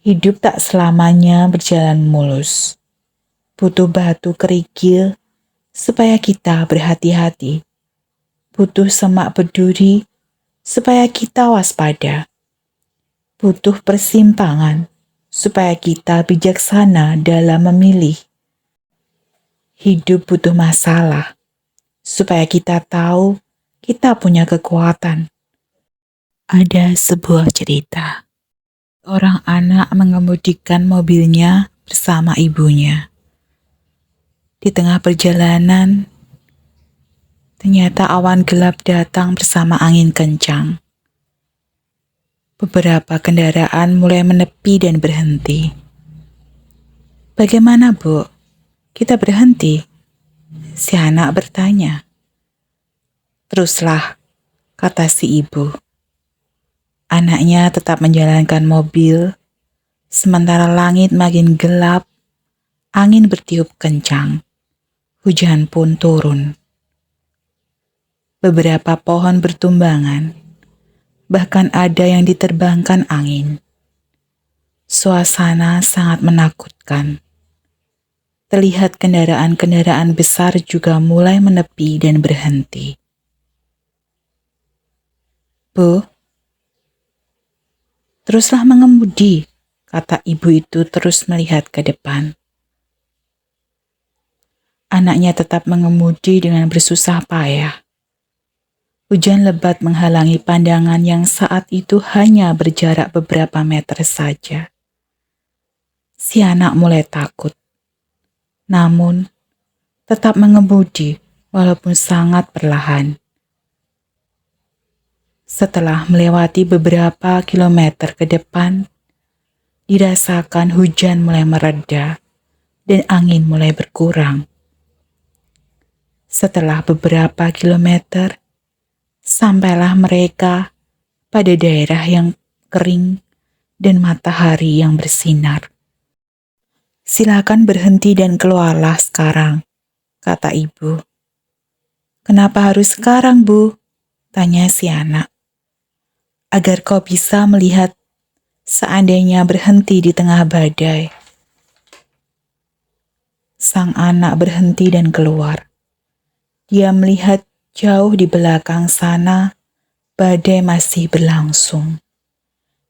Hidup tak selamanya berjalan mulus. Butuh batu kerikil supaya kita berhati-hati. Butuh semak berduri supaya kita waspada. Butuh persimpangan supaya kita bijaksana dalam memilih. Hidup butuh masalah supaya kita tahu kita punya kekuatan. Ada sebuah cerita. Orang anak mengemudikan mobilnya bersama ibunya. Di tengah perjalanan, ternyata awan gelap datang bersama angin kencang. Beberapa kendaraan mulai menepi dan berhenti. "Bagaimana, Bu? Kita berhenti?" si anak bertanya. "Teruslah," kata si ibu. Anaknya tetap menjalankan mobil, sementara langit makin gelap, angin bertiup kencang, hujan pun turun. Beberapa pohon bertumbangan, bahkan ada yang diterbangkan angin. Suasana sangat menakutkan. Terlihat kendaraan-kendaraan besar juga mulai menepi dan berhenti. "Bu, teruslah mengemudi," kata ibu itu terus melihat ke depan. Anaknya tetap mengemudi dengan bersusah payah. Hujan lebat menghalangi pandangan yang saat itu hanya berjarak beberapa meter saja. Si anak mulai takut, namun tetap mengemudi walaupun sangat perlahan. Setelah melewati beberapa kilometer ke depan, dirasakan hujan mulai mereda dan angin mulai berkurang. Setelah beberapa kilometer, sampailah mereka pada daerah yang kering dan matahari yang bersinar. "Silakan berhenti dan keluarlah sekarang," kata ibu. "Kenapa harus sekarang, Bu?" tanya si anak. "Agar kau bisa melihat seandainya berhenti di tengah badai." Sang anak berhenti dan keluar. Dia melihat jauh di belakang sana, badai masih berlangsung.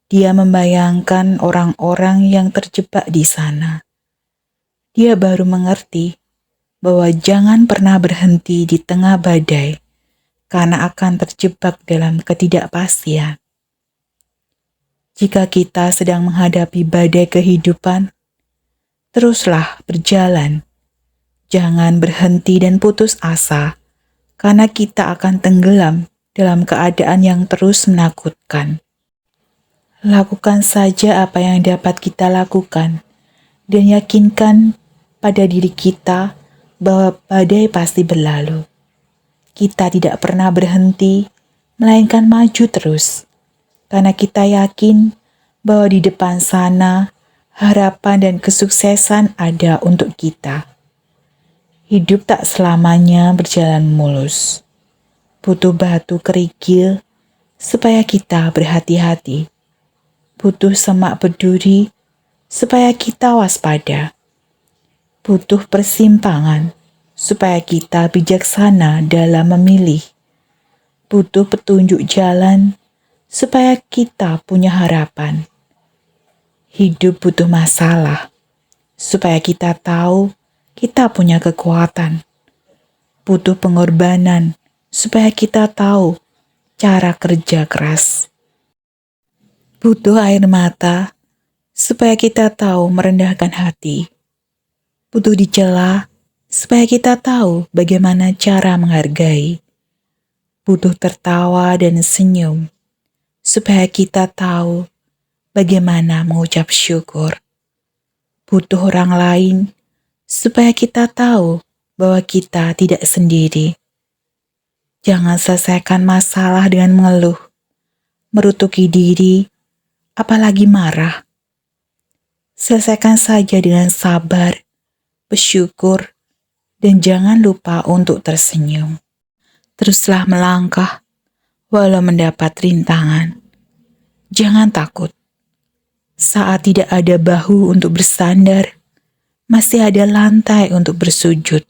Dia membayangkan orang-orang yang terjebak di sana. Dia baru mengerti bahwa jangan pernah berhenti di tengah badai, karena akan terjebak dalam ketidakpastian. Jika kita sedang menghadapi badai kehidupan, teruslah berjalan. Jangan berhenti dan putus asa, karena kita akan tenggelam dalam keadaan yang terus menakutkan. Lakukan saja apa yang dapat kita lakukan, dan yakinkan pada diri kita bahwa badai pasti berlalu. Kita tidak pernah berhenti, melainkan maju terus, karena kita yakin bahwa di depan sana harapan dan kesuksesan ada untuk kita. Hidup tak selamanya berjalan mulus. Butuh batu kerikil supaya kita berhati-hati. Butuh semak berduri supaya kita waspada. Butuh persimpangan supaya kita bijaksana dalam memilih. Butuh petunjuk jalan supaya kita punya harapan. Hidup butuh masalah supaya kita tahu kita punya kekuatan. Butuh pengorbanan supaya kita tahu cara kerja keras. Butuh air mata supaya kita tahu merendahkan hati. Butuh dicela supaya kita tahu bagaimana cara menghargai. Butuh tertawa dan senyum supaya kita tahu bagaimana mengucap syukur. Butuh orang lain supaya kita tahu bahwa kita tidak sendiri. Jangan selesaikan masalah dengan mengeluh, merutuki diri, apalagi marah. Selesaikan saja dengan sabar, bersyukur, dan jangan lupa untuk tersenyum. Teruslah melangkah, walau mendapat rintangan. Jangan takut. Saat tidak ada bahu untuk bersandar, masih ada lantai untuk bersujud.